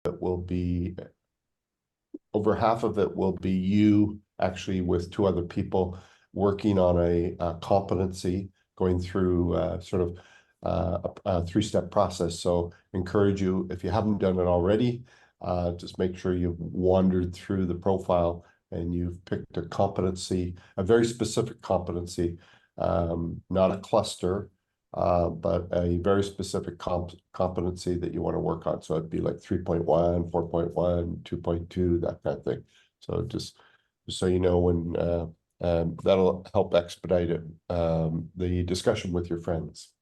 it will be, over half of it will be you actually with two other people working on a competency, going through sort of a three-step process. So encourage you, if you haven't done it already, just make sure you've wandered through the profile and you've picked a competency, a very specific competency, not a cluster, but a very specific competency that you want to work on. So it'd be like 3.1, 4.1, 2.2, that kind of thing. So just so you know, when that'll help expedite it, the discussion with your friends.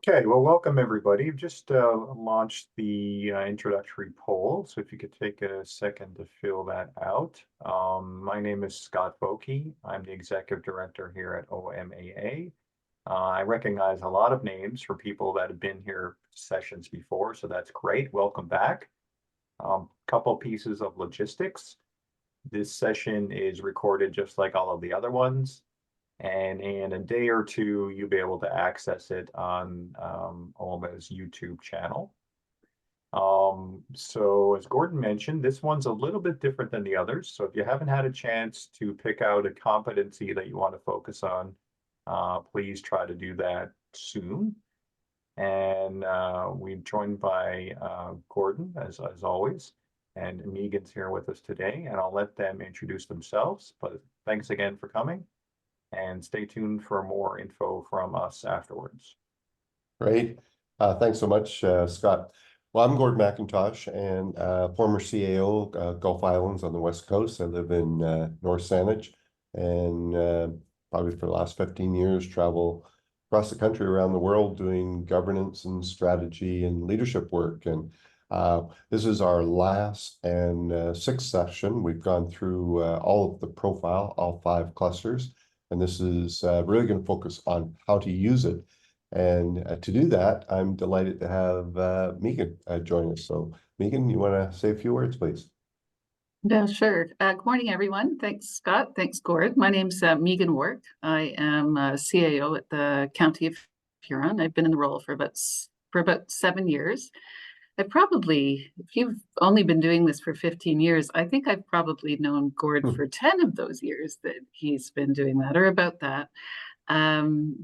Okay, well, welcome everybody. We've just launched the introductory poll, so if you could take a second to fill that out. My name is Scott Vokey. I'm the Executive Director here at OMAA. I recognize a lot of names for people that have been here sessions before, so that's great. Welcome back. Couple pieces of logistics. This session is recorded just like all of the other ones. And in a day or two, you'll be able to access it on OMA's YouTube channel. So as Gordon mentioned, this one's a little bit different than the others. So if you haven't had a chance to pick out a competency that you want to focus on, please try to do that soon. And we're joined by Gordon, as always, and Meighan's here with us today, and I'll let them introduce themselves. But thanks again for coming. And stay tuned for more info from us afterwards. Great. Thanks so much, Scott. Well, I'm Gordon McIntosh and former CAO, Gulf Islands on the West Coast. I live in North Saanich, and probably for the last 15 years, travel across the country, around the world, doing governance and strategy and leadership work. And this is our last and sixth session. We've gone through all of the profile, all 5 clusters. And this is really going to focus on how to use it. And to do that, I'm delighted to have Meighan join us. So Meighan, you want to say a few words, please? No, sure. Good morning, everyone. Thanks, Scott. Thanks, Gord. My name's Meighan Wark. I am CAO at the County of Huron. I've been in the role for about 7 years. If you've only been doing this for 15 years, I think I've probably known Gord for 10 of those years that he's been doing that, or about that.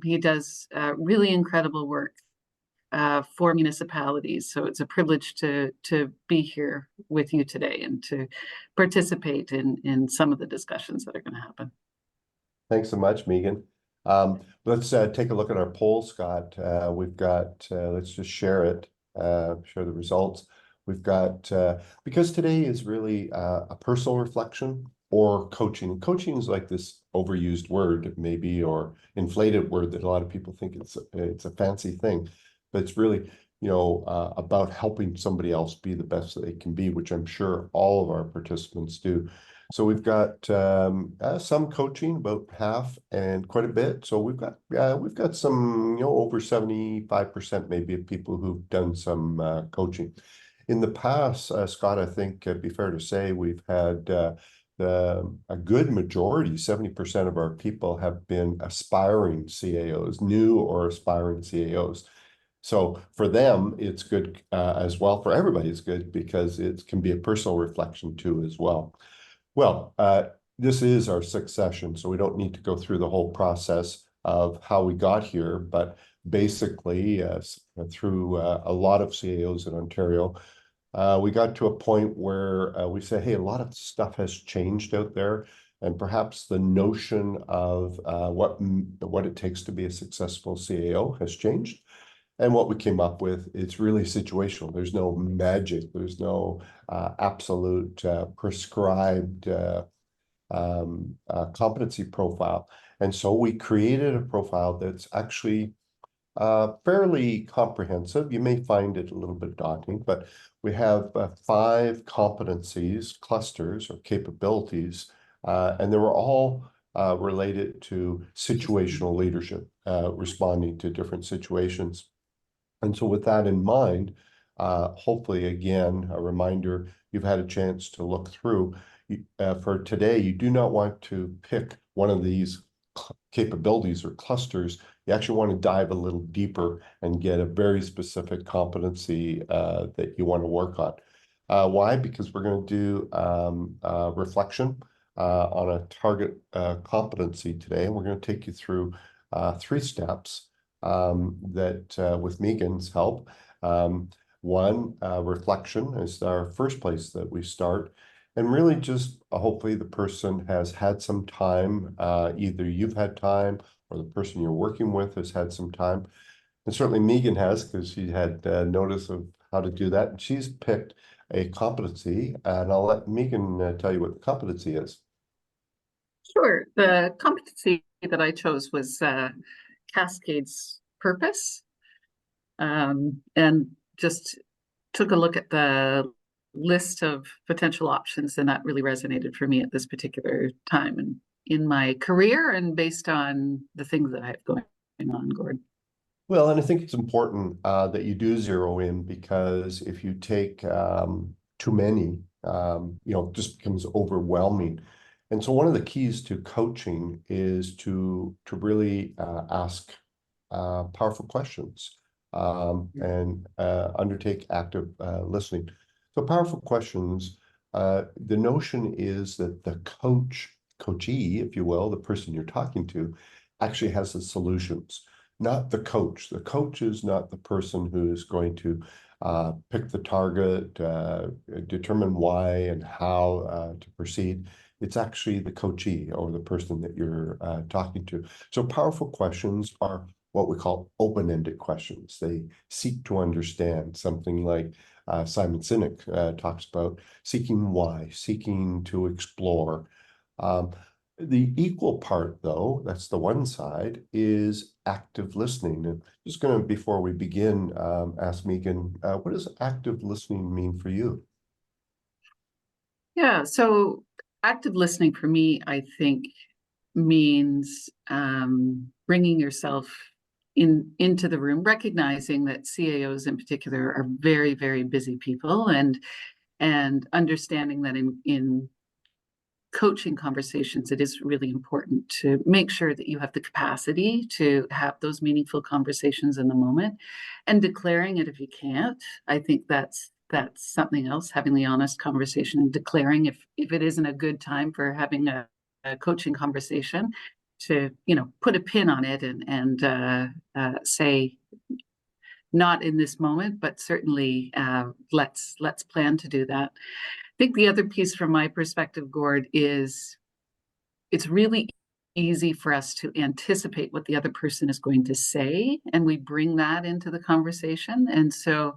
He does really incredible work for municipalities. So it's a privilege to be here with you today and to participate in some of the discussions that are going to happen. Thanks so much, Meighan. Let's take a look at our poll, Scott. We've got, let's just share it. Share the results. We've got, because today is really a personal reflection or coaching. Coaching is like this overused word, maybe, or inflated word that a lot of people think it's a fancy thing, but it's really, you know, about helping somebody else be the best that they can be, which I'm sure all of our participants do. So we've got some coaching, about half, and quite a bit. So we've got some, you know, over 75% maybe of people who've done some coaching. In the past, Scott, I think it'd be fair to say we've had a good majority, 70% of our people have been aspiring CAOs, new or aspiring CAOs. So for them, it's good as well. For everybody, it's good because it can be a personal reflection too as well. Well, this is our 6th session, so we don't need to go through the whole process of how we got here, but basically through a lot of CAOs in Ontario, we got to a point where we say, hey, a lot of stuff has changed out there, and perhaps the notion of what it takes to be a successful CAO has changed. And what we came up with, it's really situational. There's no magic. There's no absolute prescribed competency profile. And so we created a profile that's actually fairly comprehensive. You may find it a little bit daunting, but we have 5 competencies, clusters, or capabilities, and they were all related to situational leadership, responding to different situations. And so with that in mind, hopefully, again, a reminder, you've had a chance to look through. for today, you do not want to pick one of these capabilities or clusters. You actually want to dive a little deeper and get a very specific competency that you want to work on. Why? Because we're going to do reflection on a target competency today, and we're going to take you through 3 steps that with Meighan's help. One, reflection is our first place that we start. And really just hopefully the person has had some time, either you've had time or the person you're working with has had some time. And certainly Meighan has, because she had notice of how to do that. And she's picked a competency, and I'll let Meighan tell you what the competency is. Sure. The competency that I chose was Cascade's purpose, and just took a look at the list of potential options, and that really resonated for me at this particular time and in my career and based on the things that I have going on, Gord. Well, and I think it's important that you do zero in, because if you take too many, it just becomes overwhelming. And so one of the keys to coaching is to really ask powerful questions and undertake active listening. So powerful questions, the notion is that the coachee, if you will, the person you're talking to, actually has the solutions, not the coach. The coach is not the person who's going to pick the target, determine why and how to proceed. It's actually the coachee or the person that you're talking to. So powerful questions are what we call open-ended questions. They seek to understand, something like Simon Sinek talks about seeking why, seeking to explore. The equal part, though, that's the one side, is active listening. And just going to, before we begin, ask Meighan, what does active listening mean for you? Yeah, so active listening for me, I think, means bringing yourself into the room, recognizing that CAOs in particular are very, very busy people, and understanding that in coaching conversations, it is really important to make sure that you have the capacity to have those meaningful conversations in the moment, and declaring it if you can't. I think that's something else, having the honest conversation and declaring if it isn't a good time for having a coaching conversation, to put a pin on it and say, not in this moment, but certainly let's plan to do that. I think the other piece from my perspective, Gord, is it's really easy for us to anticipate what the other person is going to say, and we bring that into the conversation. And so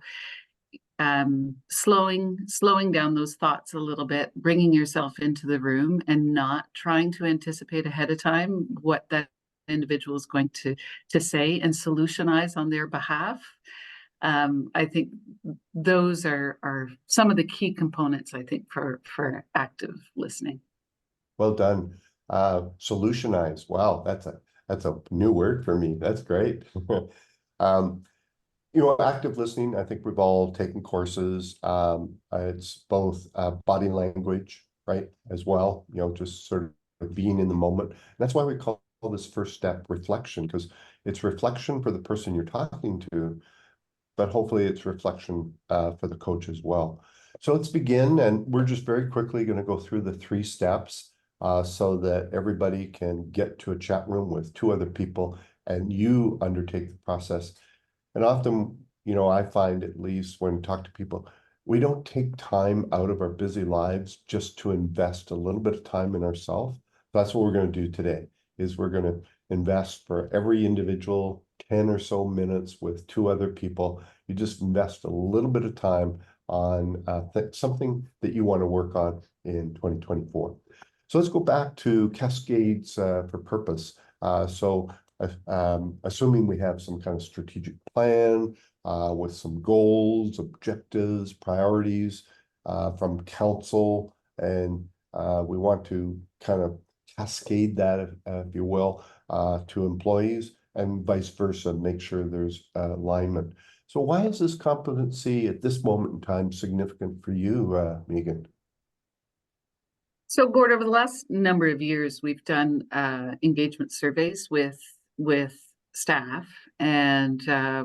slowing down those thoughts a little bit, bringing yourself into the room and not trying to anticipate ahead of time what that individual is going to say and solutionize on their behalf. I think those are some of the key components, I think, for active listening. Well done. Solutionize. Wow, that's a new word for me. That's great. Active listening, I think we've all taken courses. It's both body language, right, as well, just sort of being in the moment. And that's why we call this first step reflection, because it's reflection for the person you're talking to, but hopefully it's reflection for the coach as well. So let's begin, and we're just very quickly going to go through the 3 steps so that everybody can get to a chat room with 2 other people and you undertake the process. And often, I find, at least when I talk to people, we don't take time out of our busy lives just to invest a little bit of time in ourselves. That's what we're going to do today, is we're going to invest for every individual 10 or so minutes with 2 other people. You just invest a little bit of time on something that you want to work on in 2024. So let's go back to Cascades for purpose. Assuming we have some kind of strategic plan with some goals, objectives, priorities from council, and we want to kind of cascade that, if you will, to employees, and vice versa, make sure there's alignment. So why is this competency at this moment in time significant for you, Meighan? So, Gord, over the last number of years, we've done engagement surveys with staff, and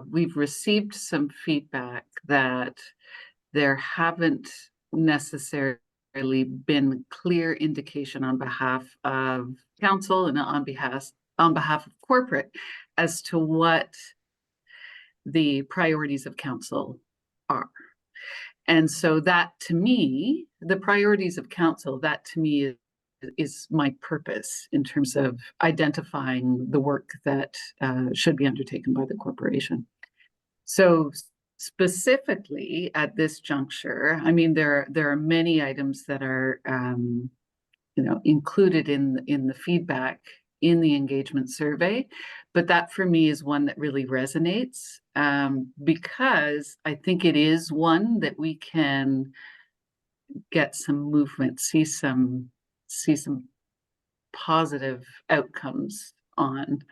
we've received some feedback that there haven't necessarily been clear indication on behalf of council and on behalf of corporate as to what the priorities of council are. And so that to me, the priorities of council, that to me is my purpose in terms of identifying the work that should be undertaken by the corporation. So specifically at this juncture, I mean, there are many items that are included in the feedback in the engagement survey, but that for me is one that really resonates because I think it is one that we can get some movement, see some positive outcomes on.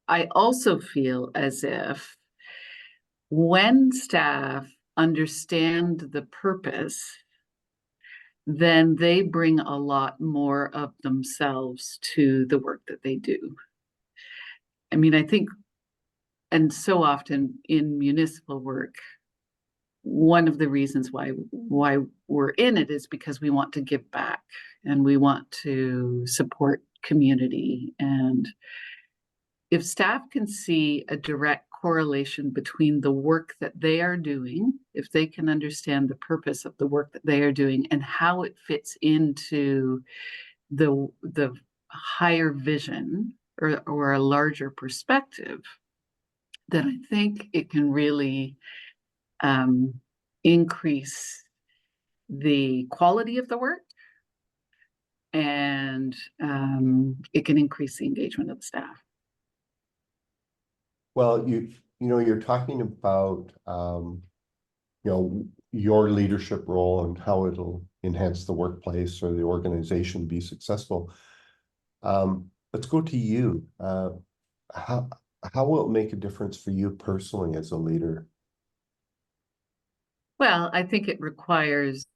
I also feel as if when staff understand the purpose, then they bring a lot more of themselves to the work that they do. I mean, I think, and so often in municipal work, one of the reasons why we're in it is because we want to give back and we want to support community. And if staff can see a direct correlation between the work that they are doing, if they can understand the purpose of the work that they are doing and how it fits into the higher vision or a larger perspective, then I think it can really increase the quality of the work, and it can increase the engagement of the staff. Well, you're talking about, your leadership role and how it'll enhance the workplace or the organization be successful. Let's go to you. How will it make a difference for you personally as a leader? Well, I think it requires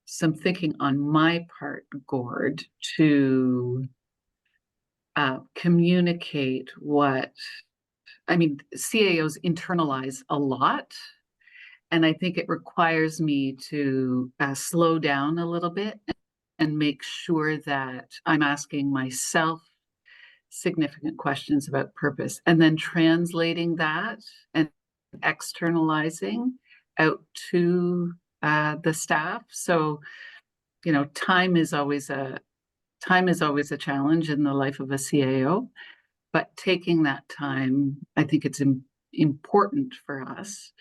some thinking on my part, Gord, to communicate what, I mean, CAOs internalize a lot. And I think it requires me to slow down a little bit and make sure that I'm asking myself significant questions about purpose and then translating that and externalizing out to the staff. So, time is always a challenge in the life of a CAO, but taking that time, I think it's important for us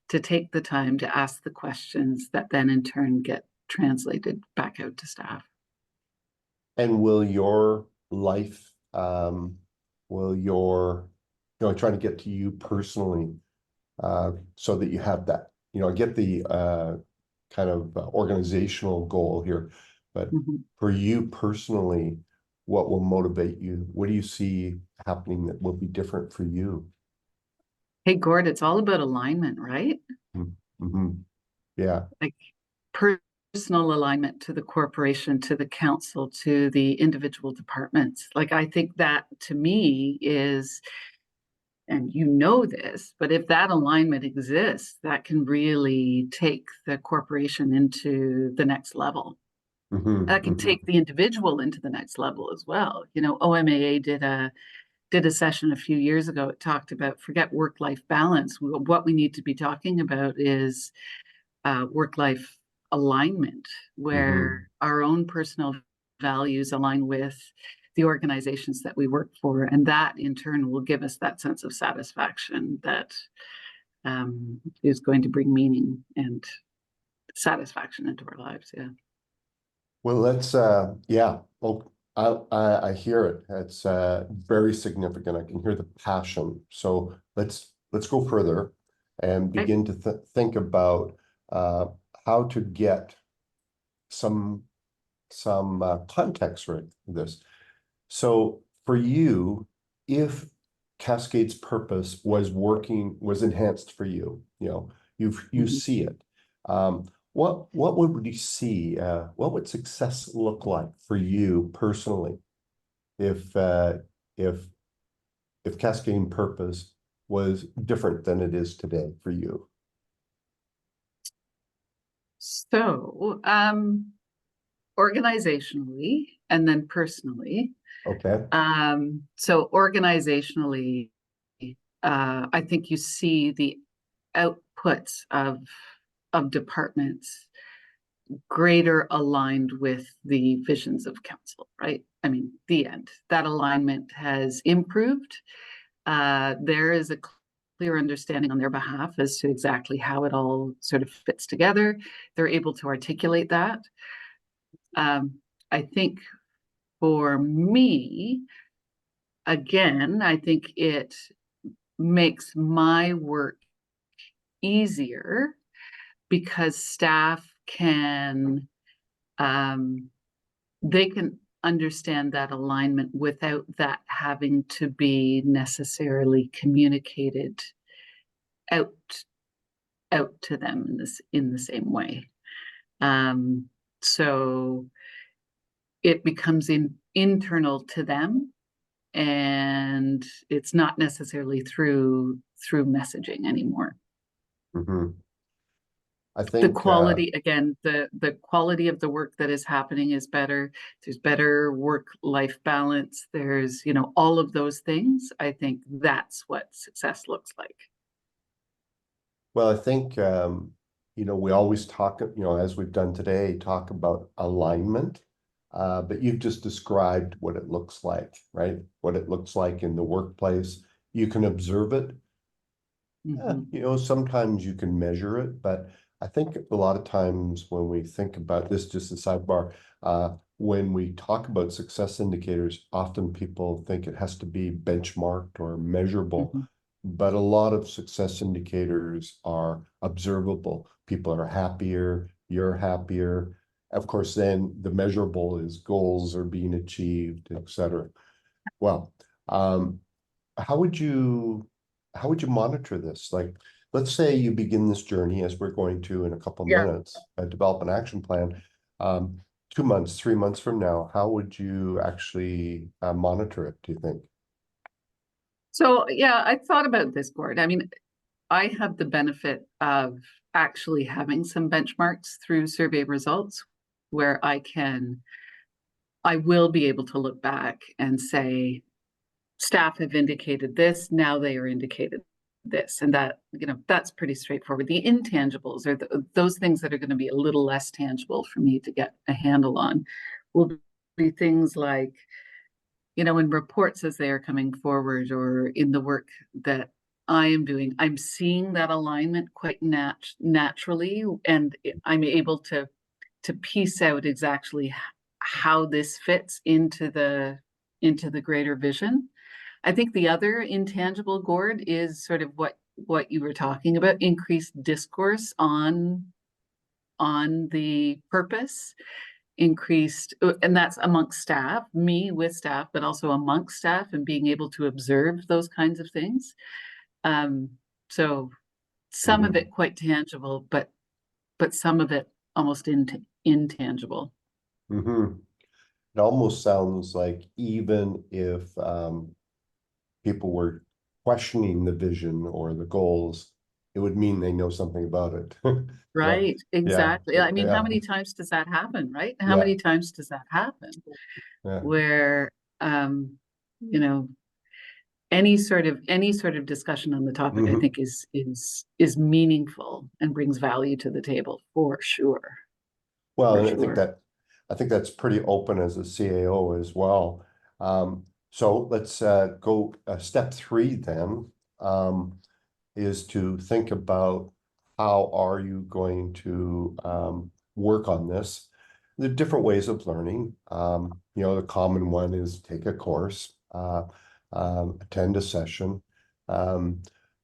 to take the time to ask the questions that then in turn get translated back out to staff. And will your life, trying to get to you personally, so that you have that, get the kind of organizational goal here, but for you personally, what will motivate you? What do you see happening that will be different for you? Hey, Gord, it's all about alignment, right? Mm-hmm. Yeah. Like personal alignment to the corporation, to the council, to the individual departments. Like, I think that to me is, and this, but if that alignment exists, that can really take the corporation into the next level. That can take the individual into the next level as well. OMAA did a session a few years ago. It talked about forget work-life balance. What we need to be talking about is work-life alignment, where our own personal values align with the organizations that we work for, and that in turn will give us that sense of satisfaction that is going to bring meaning and satisfaction into our lives. Yeah. Well, let's I hear it. It's very significant. I can hear the passion. So let's go further and begin to think about how to get some context for this. So for you, if Cascade's purpose was enhanced for you, you see it. What would you see? What would success look like for you personally if if cascading purpose was different than it is today for you? So, organizationally and then personally. Okay. So organizationally, I think you see the outputs of departments greater aligned with the visions of council, right? I mean, the end. That alignment has improved. There is a clear understanding on their behalf as to exactly how it all sort of fits together. They're able to articulate that. I think for me, again, I think it makes my work easier because staff can they can understand that alignment without that having to be necessarily communicated out to them in the same way. So it becomes internal to them, and it's not necessarily through messaging anymore. Mm-hmm. I The think quality, again, the quality of the work that is happening is better. There's better work-life balance. There's, all of those things. I think that's what success looks like. well, I think we always talk, as we've done today, talk about alignment. But you've just described what it looks like, right? What it looks like in the workplace. You can observe it. Sometimes you can measure it, but I think a lot of times when we think about this, just a sidebar, when we talk about success indicators, often people think it has to be benchmarked or measurable, but a lot of success indicators are observable. People are happier, you're happier. Of course, then the measurable is goals are being achieved, etc. Well, how would you monitor this? Like, let's say you begin this journey as we're going to in a couple of minutes, develop an action plan. 2 months, 3 months from now, how would you actually monitor it, do you think? So, yeah, I thought about this, Gord. I mean, I have the benefit of actually having some benchmarks through survey results where I will be able to look back and say, staff have indicated this, now they are indicated this, and that, that's pretty straightforward. The intangibles are those things that are going to be a little less tangible for me to get a handle on will be things like, in reports as they are coming forward or in the work that I am doing, I'm seeing that alignment quite naturally, and I'm able to piece out exactly how this fits into the greater vision. I think the other intangible, Gord, is sort of what you were talking about, increased discourse on the purpose, and that's amongst staff, me with staff, but also amongst staff, and being able to observe those kinds of things. So some of it quite tangible, but some of it almost intangible. It almost sounds like even if people were questioning the vision or the goals, it would mean they know something about it. Right, exactly. Yeah, I mean, yeah. how many times does that happen, right? How many times does that happen? Yeah. Where, any sort of discussion on the topic, I think is meaningful and brings value to the table for sure. Well, For and sure. I think that's pretty open as a CAO as well. So let's go step 3 then, is to think about how are you going to work on this. There are different ways of learning. The common one is take a course, attend a session,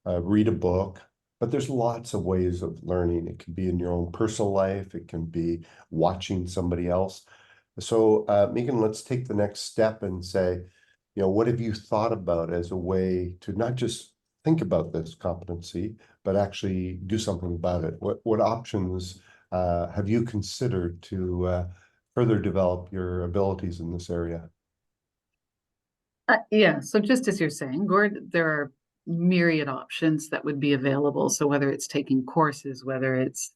read a book. But there's lots of ways of learning. It can be in your own personal life. It can be watching somebody else. So, Meighan, let's take the next step and say, what have you thought about as a way to not just think about this competency, but actually do something about it? What options have you considered to further develop your abilities in this area? Yeah, so just as you're saying, Gord, there are myriad options that would be available. So whether it's taking courses, whether it's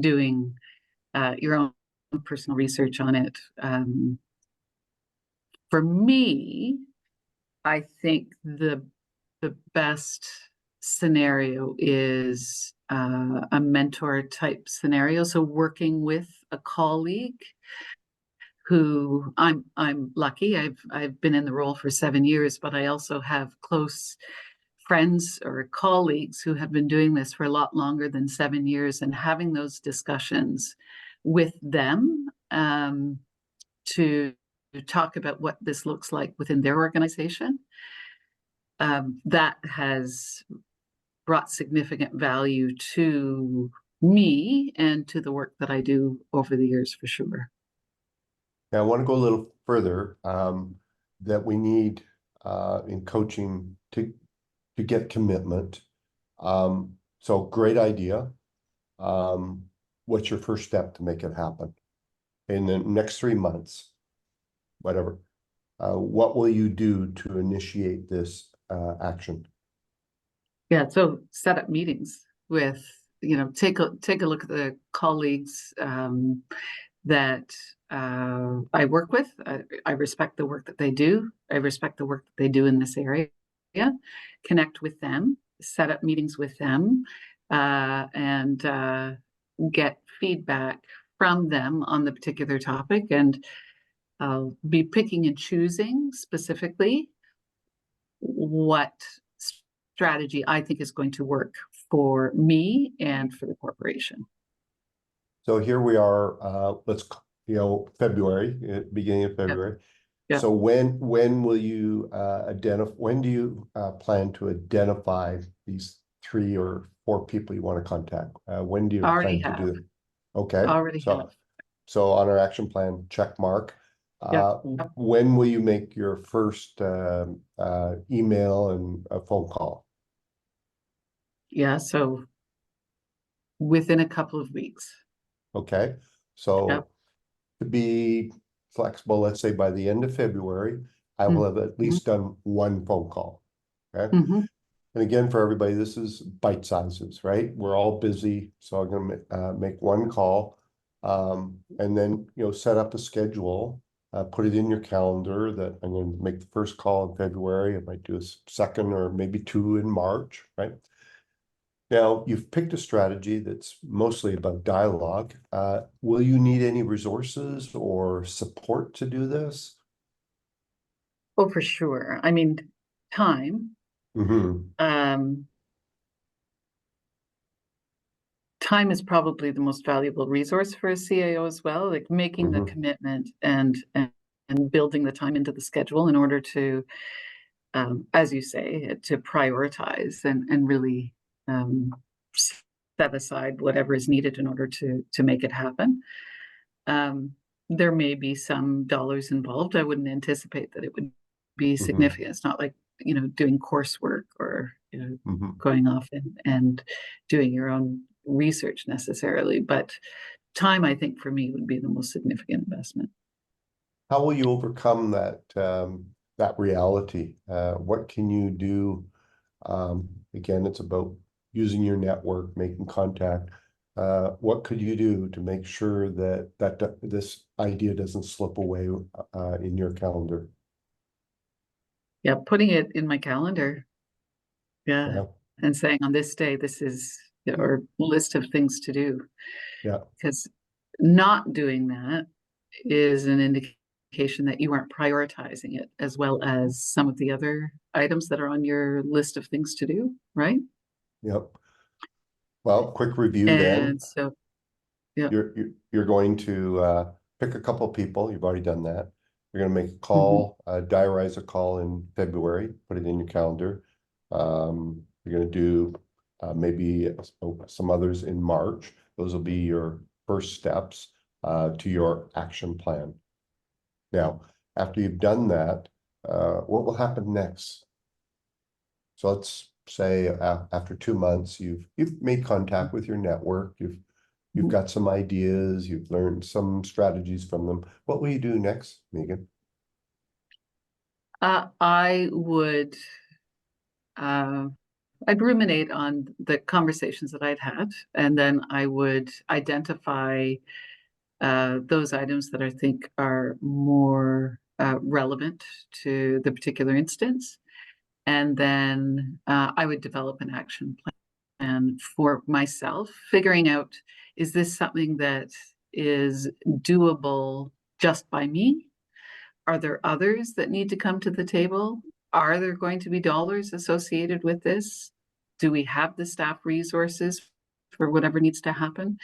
doing your own personal research on it. For me, I think the best scenario is a mentor type scenario. So working with a colleague who I'm lucky. I've been in the role for 7 years, but I also have close friends or colleagues who have been doing this for a lot longer than 7 years, and having those discussions with them to talk about what this looks like within their organization. That has brought significant value to me and to the work that I do over the years, for sure. Now, I want to go a little further, that we need in coaching to get commitment. So great idea. What's your first step to make it happen? In the next 3 months, whatever, what will you do to initiate this action? Yeah, so set up meetings with, take a look at the colleagues that I work with. I respect the work that they do. I respect the work that they do in this area. Connect with them, set up meetings with them, and get feedback from them on the particular topic. And I'll be picking and choosing specifically what strategy I think is going to work for me and for the corporation. So here we are, February, beginning of February. Yep. So when will you when do you plan to identify these 3 or 4 people you want to contact? When do you Already plan to have. do it? Okay. Already have. So on our action plan, check mark. Yep. When will you make your first email and a phone call? Yeah, so within a couple of weeks. Okay, so Yep. to be flexible, let's say by the end of February, I will have at least done 1 phone call. Okay. Mhm. And again, for everybody, this is bite sizes, right? We're all busy, so I'm gonna make 1 call, and then set up a schedule, put it in your calendar that I'm going to make the first call in February. I might do a second or maybe 2 in March, right? Now, you've picked a strategy that's mostly about dialogue. Will you need any resources or support to do this? Oh, for sure. I mean, time. Time is probably the most valuable resource for a CAO as well, like making the commitment and building the time into the schedule in order to, as you say, to prioritize and really set aside whatever is needed in order to make it happen. There may be some dollars involved. I wouldn't anticipate that it would be significant. It's not like, doing coursework or, going off and doing your own research necessarily, but time, I think, for me would be the most significant investment. How will you overcome that that reality? What can you do? Again, it's about using your network, making contact. What could you do to make sure that this idea doesn't slip away in your calendar? Yeah, putting it in my calendar. Yeah. And saying on this day, this is our list of things to do. Yeah. Because not doing that is an indication that you aren't prioritizing it as well as some of the other items that are on your list of things to do, right? Yep. Well, quick review then. And so, yeah. You're going to pick a couple of people. You've already done that. You're going to make a call, diarize a call in February, put it in your calendar. You're going to do maybe some others in March. Those will be your first steps to your action plan. Now, after you've done that, what will happen next? So let's say after 2 months, you've made contact with your network, you've You've Mhm. got some ideas, you've learned some strategies from them. What will you do next, Meighan? I would, uh, I'd ruminate on the conversations that I'd had, and then I would identify those items that I think are more relevant to the particular instance. And then I would develop an action plan for myself, figuring out, is this something that is doable just by me? Are there others that need to come to the table? Are there going to be dollars associated with this? Do we have the staff resources for whatever needs to happen?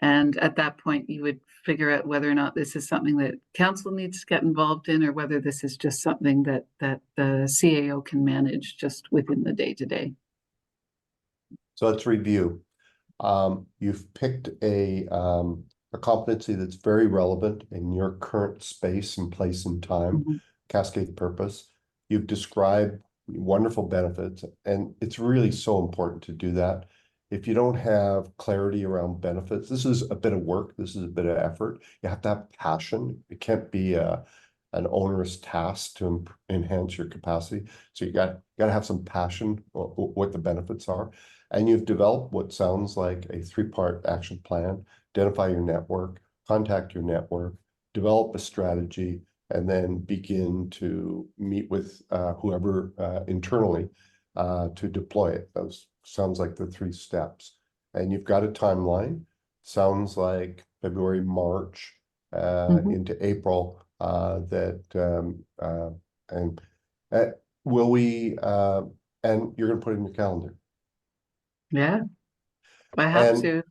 And at that point, you would figure out whether or not this is something that council needs to get involved in, or whether this is just something that the CAO can manage just within the day-to-day. So let's review. You've picked a competency that's very relevant in your current space and place and time, Mhm. cascade purpose. You've described wonderful benefits, and it's really so important to do that. If you don't have clarity around benefits, this is a bit of work, this is a bit of effort. You have to have passion. It can't be an onerous task to enhance your capacity. So you got to have some passion what the benefits are. And you've developed what sounds like a three-part action plan. Identify your network, contact your network, develop a strategy, and then begin to meet with whoever internally to deploy it. Those sounds like the 3 steps. And you've got a timeline. Sounds like February, March Mhm. into April and will we and you're going to put it in your calendar. Yeah, I have And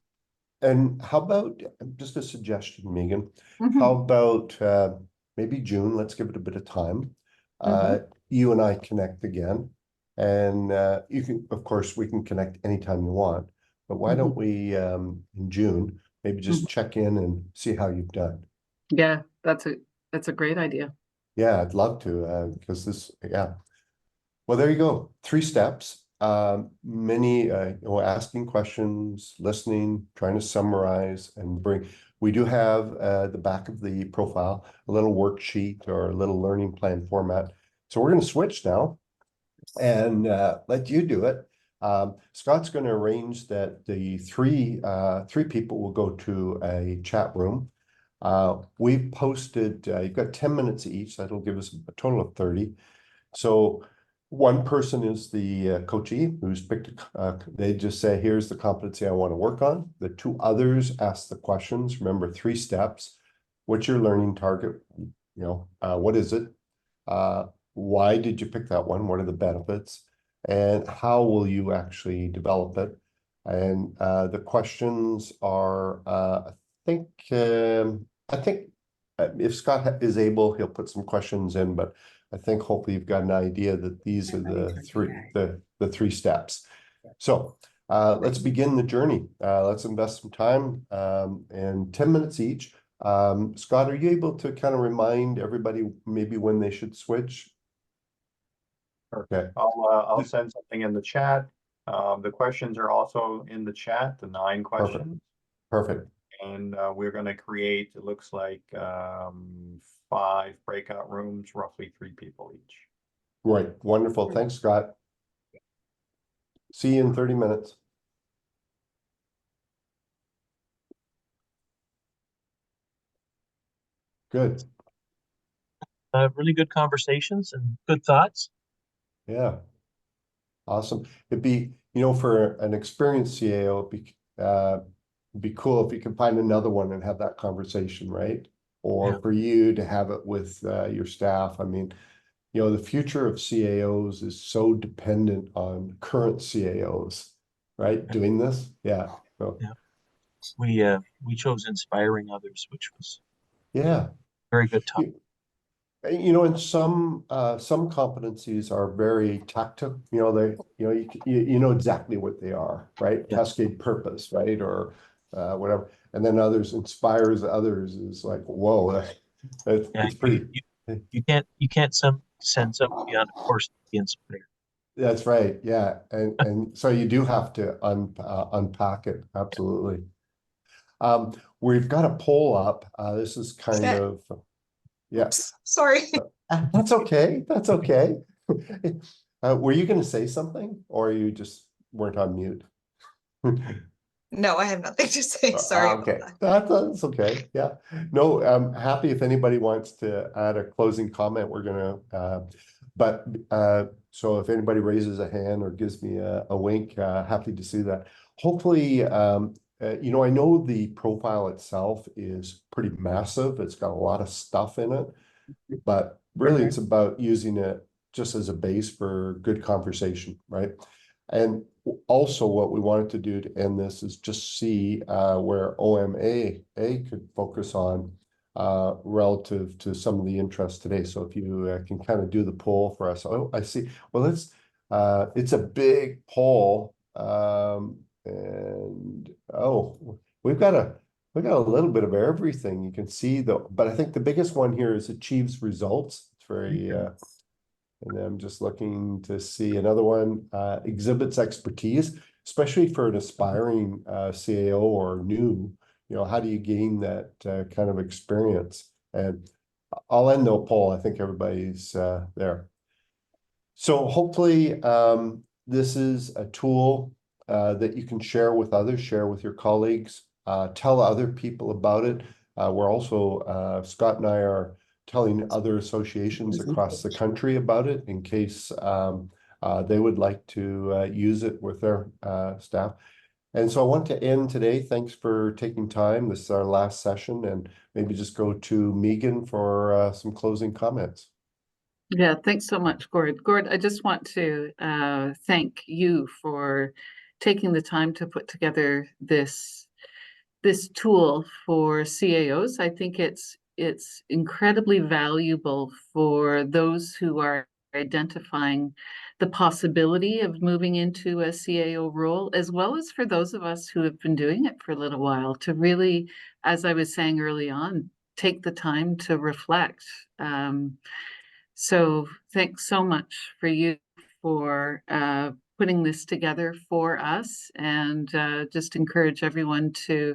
to. how about just a suggestion, Meighan? How Mhm. about maybe June? Let's give it a bit of time. Mhm. You and I connect again, and you can, of course, we can connect anytime you want. But why Mhm. don't we in June maybe Mhm. just check in and see how you've done? Yeah, that's a great idea. Yeah, I'd love to because yeah. Well, there you go. 3 steps. Many, asking questions, listening, trying to summarize and bring. We do have the back of the profile, a little worksheet or a little learning plan format. So we're going to switch now and let you do it. Scott's going to arrange that the three people will go to a chat room. We've posted, you've got 10 minutes each. That'll give us a total of 30. So one person is the coachee who's picked, they just say, here's the competency I want to work on. The 2 others ask the questions. Remember, 3 steps. What's your learning target? What is it? Why did you pick that one? What are the benefits? And how will you actually develop it? And the questions are, I think if Scott is able, he'll put some questions in, but I think hopefully you've got an idea that these are the 3 steps. So let's begin the journey. Let's invest some time and 10 minutes each. Scott, are you able to kind of remind everybody maybe when they should switch? Okay, I'll send something in the chat. The questions are also in the chat, the 9 perfect, questions. perfect. And we're going to create, it looks like 5 breakout rooms, roughly 3 people each. Right, wonderful. Thanks, Scott. See you in 30 minutes. Good. Really good conversations and good thoughts. Yeah. Awesome. It'd be, for an experienced CAO, it'd be cool if you could find another one and have that conversation, right? Or Yeah. for you to have it with your staff. I mean, the future of CAOs is so dependent on current CAOs, right? Doing this. Yeah. So, Yeah. We chose inspiring others, which was yeah. very good talk. And some competencies are very tactile. You know exactly what they are, right? Yeah. Cascade purpose, right? Or whatever. And then others inspires others is like, whoa, it's pretty. You can't send somebody on a course to be inspired. That's right. Yeah. And so you do have to unpack it. Absolutely. We've got a poll up. This is kind Okay. of, yeah. Oops, sorry. That's okay. That's okay. Were you going to say something, or you just weren't on mute? No, I have nothing to say. Sorry about Okay, that. that's okay. Yeah, no, I'm happy if anybody wants to add a closing comment. We're gonna, so if anybody raises a hand or gives me a wink, happy to see that. Hopefully, you know, I know the profile itself is pretty massive. It's got a lot of stuff in it, but really it's about using it just as a base for good conversation, right? And also what we wanted to do to end this is just see where OMA could focus on relative to some of the interests today. So if you can kind of do the poll for us. Oh, I see. Well, it's a big poll. And oh, we've got a little bit of everything. You can see though, but I think the biggest one here is achieves results. It's very and I'm just looking to see another one, exhibits expertise, especially for an aspiring CAO or new, you know, how do you gain that kind of experience? And I'll end the poll. I think everybody's there. So hopefully this is a tool that you can share with others, share with your colleagues, tell other people about it. We're also, Scott and I are telling other associations across the country about it in case they would like to use it with their staff. And so I want to end today. Thanks for taking time. This is our last session, and maybe just go to Meighan for some closing comments. Yeah, thanks so much, Gord. Gord, I just want to thank you for taking the time to put together this tool for CAOs. I think it's incredibly valuable for those who are identifying the possibility of moving into a CAO role, as well as for those of us who have been doing it for a little while, to really, as I was saying early on, take the time to reflect. So thanks so much for you for putting this together for us, and just encourage everyone to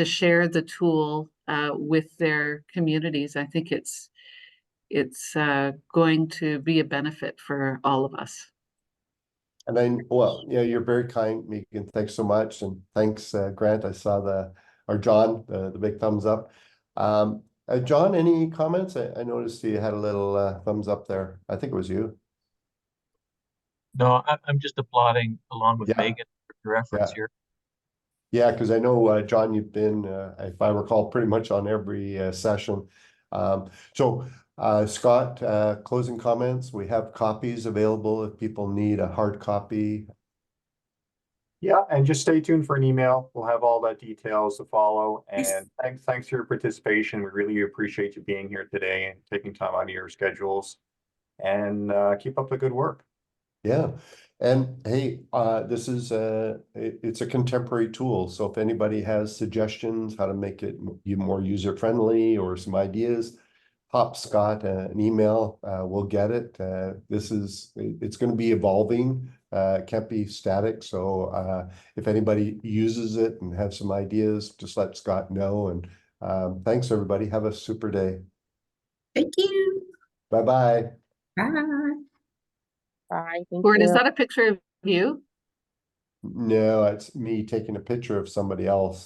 share the tool with their communities. I think it's going to be a benefit for all of us. And well, yeah, you're very kind, Meighan. Thanks so much, and thanks, Grant. I saw or John, the big thumbs up. John, any comments? I noticed you had a little thumbs up there. I think it was you. No, I'm just applauding along with Yeah. Meighan for the reference Yeah. here. Yeah, because I know, John, you've been, if I recall, pretty much on every session. Scott, closing comments. We have copies available if people need a hard copy. Yeah, and just stay tuned for an email. We'll have all that details to follow. And thanks for your participation. We really appreciate you being here today and taking time out of your schedules. And keep up the good work. Yeah. And hey, this is it's a contemporary tool. So if anybody has suggestions how to make it more user friendly or some ideas, pop Scott an email. We'll get it. It's going to be evolving. It can't be static. So if anybody uses it and have some ideas, just let Scott know. And thanks everybody. Have a super day. Thank you. Bye-bye. Bye. Bye. Thank Gord, is you. that a picture of you? No, it's me taking a picture of somebody else.